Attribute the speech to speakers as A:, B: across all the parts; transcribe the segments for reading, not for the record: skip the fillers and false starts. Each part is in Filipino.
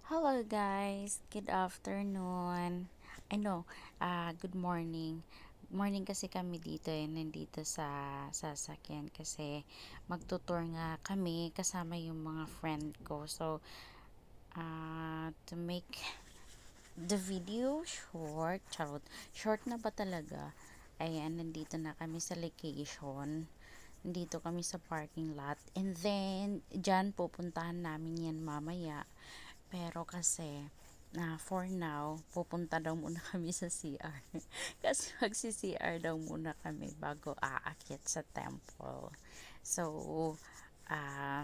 A: Hello guys, good afternoon. I know, good morning. Morning kasi kami dito nandito sa sasakyan kasi magtutour nga kami kasama yung mga friend ko. So, to make the video short, short na ba talaga? Ayan, nandito na kami sa location. Nandito kami sa parking lot. And then, dyan pupuntahan namin yan mamaya. Pero kasi, for now, pupunta daw muna kami sa CR. Kasi magsi-CR daw muna kami bago aakyat sa temple. So, ah,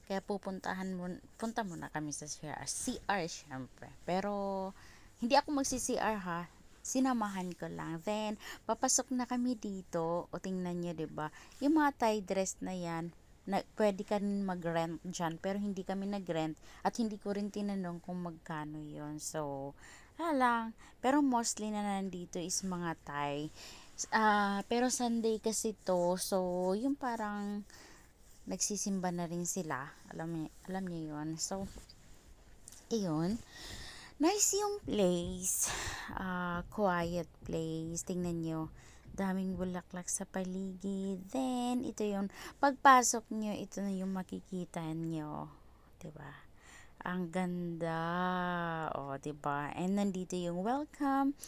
A: kaya punta muna kami sa CR. CR syempre. Pero, hindi ako magsi-CR ha. Sinamahan ko lang. Then, papasok na kami dito. O tingnan nyo, 'di ba? Yung mga tie dress na yan, pwede ka rin mag-rent dyan. Pero hindi kami nag-rent. At hindi ko rin tinanong kung magkano yon. So, lang. Pero mostly na nandito is mga Thai. Pero Sunday kasi to. So, yung parang nagsisimba na rin sila. Alam niyo yun. So, ayun. Nice yung place. Quiet place. Tingnan nyo. Daming bulaklak sa paligid. Then, ito yung, pagpasok nyo, ito na yung makikita nyo. 'Di ba? Ang ganda. O, 'di ba? And nandito yung welcome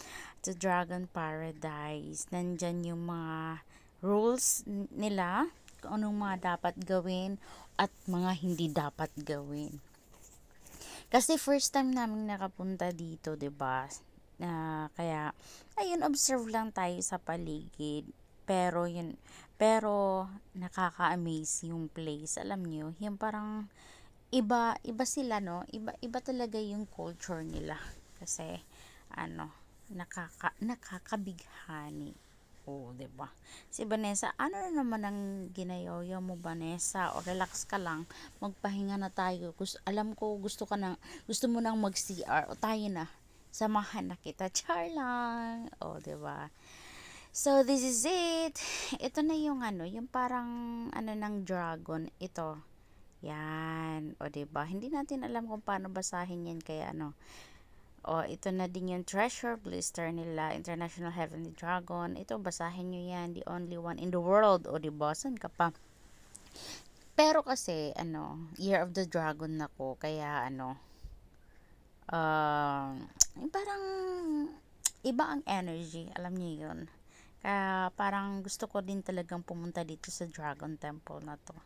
A: to Dragon Paradise. Nandyan yung mga rules nila. Kung anong mga dapat gawin at mga hindi dapat gawin. Kasi first time namin nakapunta dito, 'di ba? Kaya ayun, observe lang tayo sa paligid. Pero nakaka-amaze yung place. Alam niyo, yung parang iba sila, no? Iba talaga yung culture nila. Kasi ano, nakakabighani. Oh, 'di ba? Si Vanessa, ano na naman ang ginayoyo mo, Vanessa? O relax ka lang, magpahinga na tayo. Alam ko gusto mo nang mag-CR. O tayo na. Samahan na kita. Char lang. O, 'di ba? So this is it. Ito na yung yung parang ng dragon. Ito. Yan. O, 'di ba? Hindi natin alam kung paano basahin yan kaya o, ito na din yung treasure blister nila, International Heavenly Dragon. Ito, basahin nyo yan. The only one in the world. O, diba? Saan ka pa? Pero kasi, Year of the Dragon na ko. Kaya, uh, parang, iba ang energy. Alam niyo yun. Kaya, parang gusto ko din talagang pumunta dito sa Dragon Temple na to.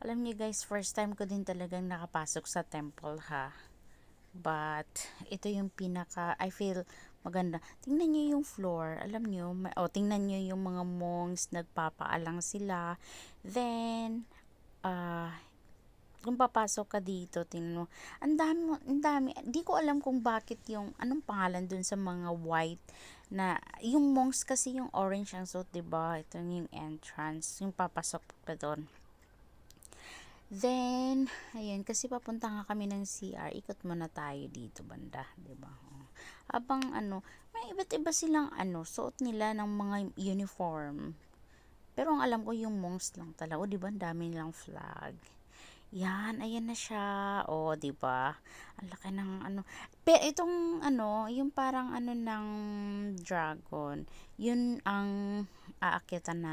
A: Alam niyo guys, first time ko din talagang nakapasok sa temple ha. But, ito yung I feel maganda. Tingnan nyo yung floor. Alam nyo, tingnan nyo yung mga monks, nagpapaalang sila. Then, kung papasok ka dito, tingnan mo, ang dami. Di ko alam kung bakit anong pangalan dun sa mga white yung monks kasi yung orange ang suit, diba? Ito yung entrance, yung papasok pa doon. Then, ayun, kasi papunta nga kami ng CR, ikot muna tayo dito banda, 'di ba? Habang may iba't iba silang suot nila ng mga uniform. Pero ang alam ko yung monks lang talaga, o 'di ba? Ang dami nilang flag. Yan, ayan na siya. O, 'di ba? Ang laki ng Pero itong yung parang ng dragon, yun ang aakyatan na